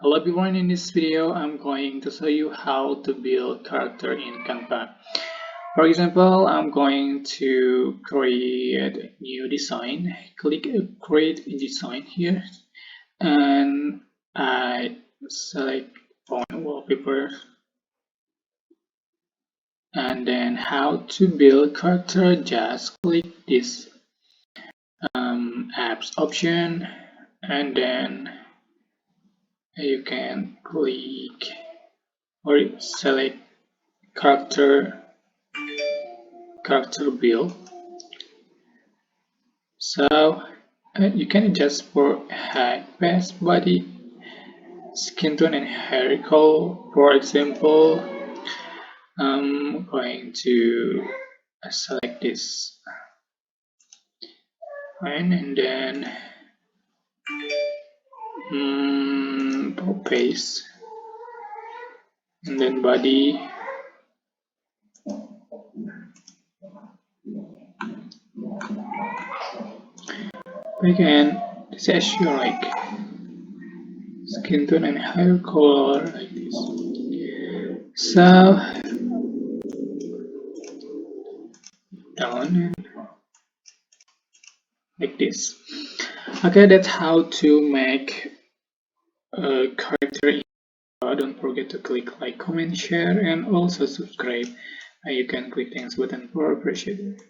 Hello everyone, in this video I'm going to show you how to build character in Canva. For example, I'm going to create a new design. Click create a design here and I select font wallpaper and then how to build character. Just click this apps option and then you can click or select character build. So you can adjust for height, face, body, skin tone, and hair color. For example, I'm going to select this one and then paste and then body. Again, this is your like skin tone and hair color like this. So down like this. Okay, that's how to make a character. Don't forget to click like, comment, share, and also subscribe. You can click thanks button for appreciate it.